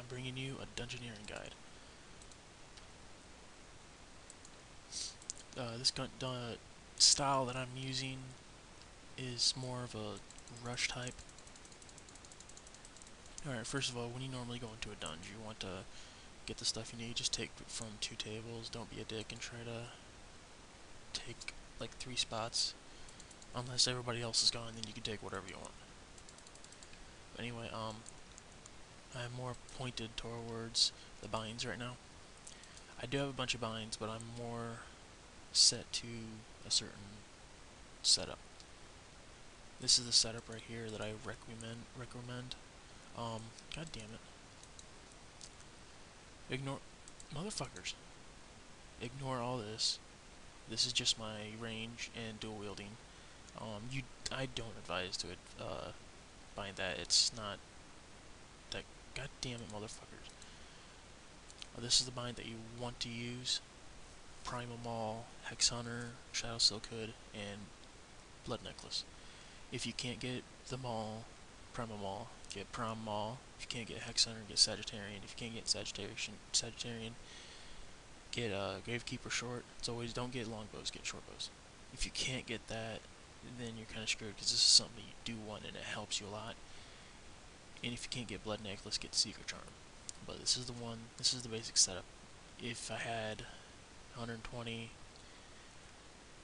bringing you a dungeoneering guide. This style that I'm using is more of a rush type. Alright, first of all, when you normally go into a dungeon, you want to get the stuff you need. Just take from 2 tables. Don't be a dick and try to take like 3 spots. Unless everybody else is gone, then you can take whatever you want. But anyway, I'm more pointed towards the binds right now. I do have a bunch of binds, but I'm more set to a certain setup. This is the setup right here that I recommend. God damn it. Ignore, motherfuckers. Ignore all this. This is just my range and dual wielding. I don't advise to bind that. It's not that. God damn it, motherfuckers. This is the bind that you want to use. Primal Maul, HexHunter, Shadow Silk Hood, and Blood Necklace. If you can't get the Maul, Primal Maul, get Primal Maul. If you can't get HexHunter, get Saggitarian. If you can't get Saggitarian, get Gravekeeper short. It's always don't get longbows, get short bows. If you can't get that, then you're kind of screwed because this is something that you do want and it helps you a lot. And if you can't get Blood Necklace, get Secret Charm. But this is the one. This is the basic setup. If I had 120,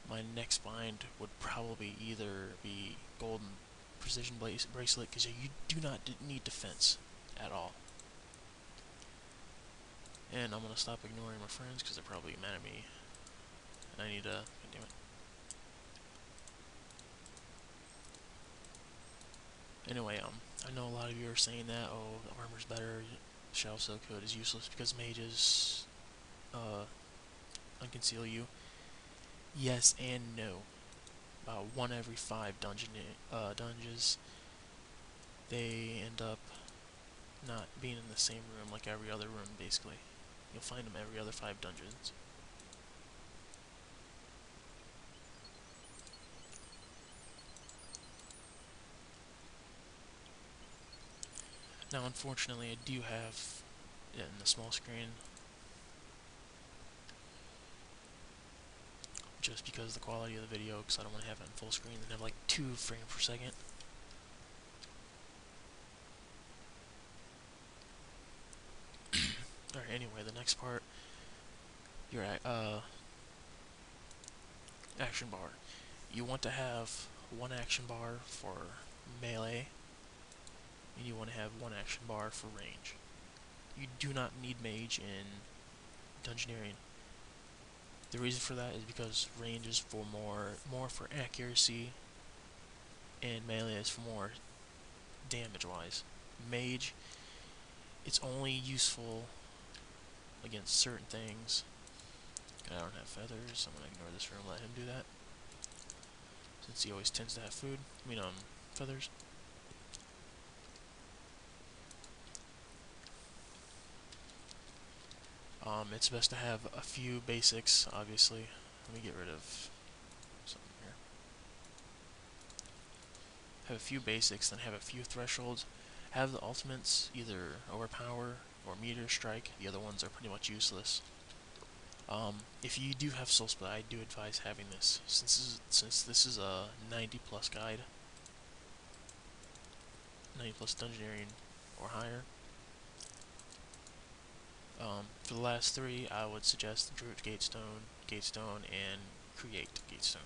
my next bind would probably either be Golden Precision Bracelet, because you do not need defense at all. And I'm gonna stop ignoring my friends because they're probably mad at me. I need to. God damn it. Anyway, I know a lot of you are saying that, oh, the armor's better, Shadow Silk Hood is useless because mages unconceal you. Yes and no. About 1 every 5 dungeons, they end up not being in the same room like every other room, basically. You'll find them every other 5 dungeons. Now, unfortunately, I do have it in the small screen, just because of the quality of the video, because I don't want to have it in full screen and have like 2 frames per second. Alright, anyway, the next part, your action bar. You want to have 1 action bar for melee, and you want to have 1 action bar for range. You do not need mage in dungeoneering. The reason for that is because range is for more for accuracy, and melee is for more damage-wise. Mage, it's only useful against certain things. I don't have feathers, so I'm gonna ignore this room and let him do that, since he always tends to have food. Feathers. It's best to have a few basics, obviously. Let me get rid of something here. Have a few basics, then have a few thresholds. Have the ultimates either overpower or meteor strike. The other ones are pretty much useless. If you do have soul split, I do advise having this, since this is a 90+ guide, 90+ dungeoneering or higher. For the last 3, I would suggest Druid Gatestone, and Create Gatestone.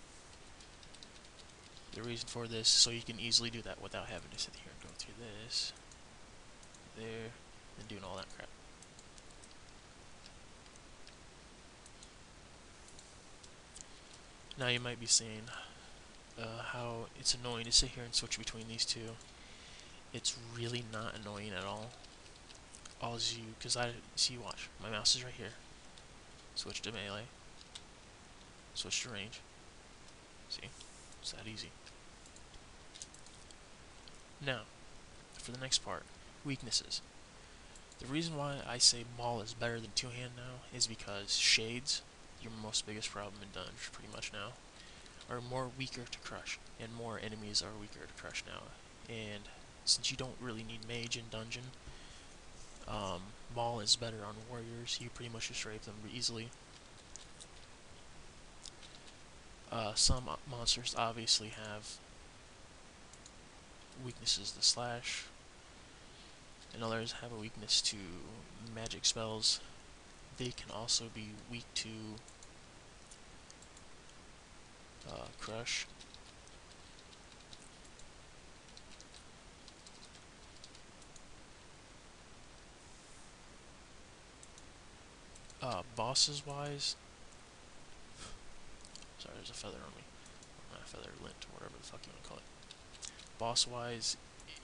The reason for this is so you can easily do that without having to sit here and go through this, there, and doing all that crap. Now you might be saying how it's annoying to sit here and switch between these two. It's really not annoying at all. Because watch, my mouse is right here. Switch to melee. Switch to range. See? It's that easy. Now, for the next part, weaknesses. The reason why I say Maul is better than two-hand now is because shades, your biggest problem in dungeon pretty much now, are more weaker to crush, and more enemies are weaker to crush now. And since you don't really need mage in dungeon, Maul is better on warriors. You pretty much just rape them easily. Some monsters obviously have weaknesses to slash, and others have a weakness to magic spells. They can also be weak to crush. Bosses wise, sorry, there's a feather on me. Not a feather, lint, or whatever the fuck you want to call it. Boss wise,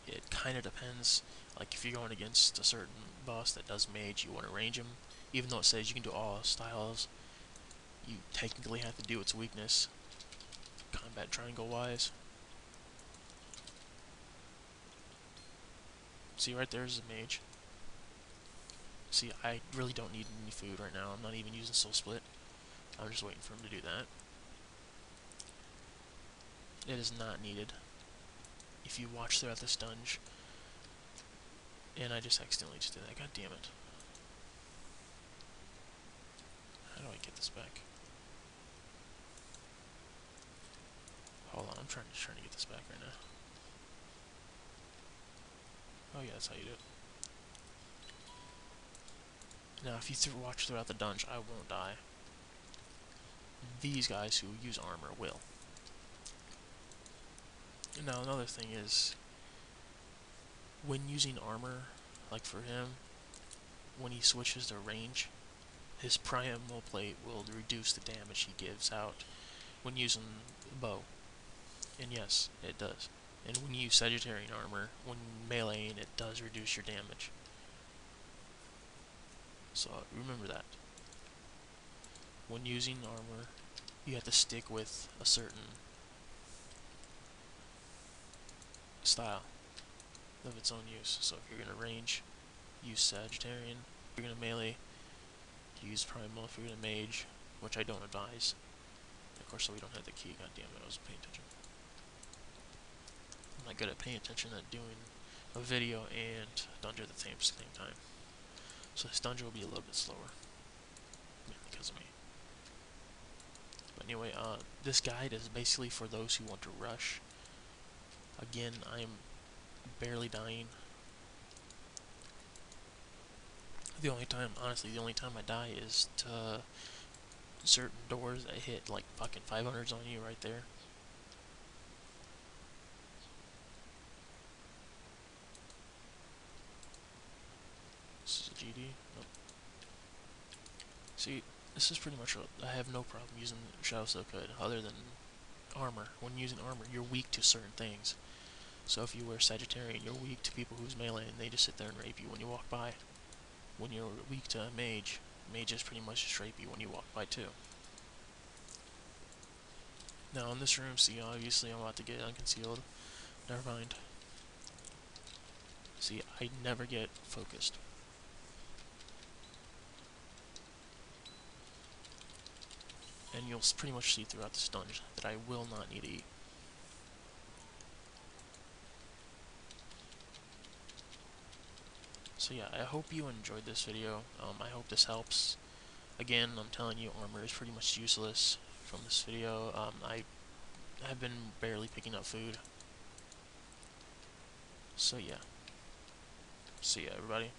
it kind of depends. Like if you're going against a certain boss that does mage, you want to range him. Even though it says you can do all styles, you technically have to do its weakness. Combat triangle wise. See right there is a mage. See, I really don't need any food right now. I'm not even using soul split. I'm just waiting for him to do that. It is not needed. If you watch throughout this dungeon, and I just accidentally just did that. God damn it. How do I get this back? Hold on, I'm trying to get this back right now. Oh yeah, that's how you do it. Now, if you watch throughout the dungeon, I won't die. These guys who use armor will. Now, another thing is, when using armor, like for him, when he switches to range, his Primal plate will reduce the damage he gives out when using bow. And yes, it does. And when you use Saggitarian armor, when meleeing, it does reduce your damage. So remember that. When using armor, you have to stick with a certain style of its own use. So if you're going to range, use Saggitarian. If you're going to melee, use Primal. If you're going to mage, which I don't advise. Of course, so we don't have the key. God damn it, I wasn't paying attention. I'm not good at paying attention at doing a video and dungeon at the same time. So this dungeon will be a little bit slower, mainly because of me. But anyway, this guide is basically for those who want to rush. Again, I'm barely dying. The only time, honestly, the only time I die is to certain doors that hit like fucking 500s on you right there. This is a GD. Nope. See, this is pretty much what I have no problem using Shadow Silk Hood, other than armor. When using armor, you're weak to certain things. So if you wear Saggitarian, you're weak to people who's melee, and they just sit there and rape you when you walk by. When you're weak to mage, mages pretty much just rape you when you walk by too. Now in this room, see, obviously I'm about to get unconcealed. Never mind. See, I never get focused. And you'll pretty much see throughout this dungeon that I will not need to eat. So yeah, I hope you enjoyed this video. I hope this helps. Again, I'm telling you, armor is pretty much useless from this video. I've been barely picking up food. So yeah. See ya, everybody.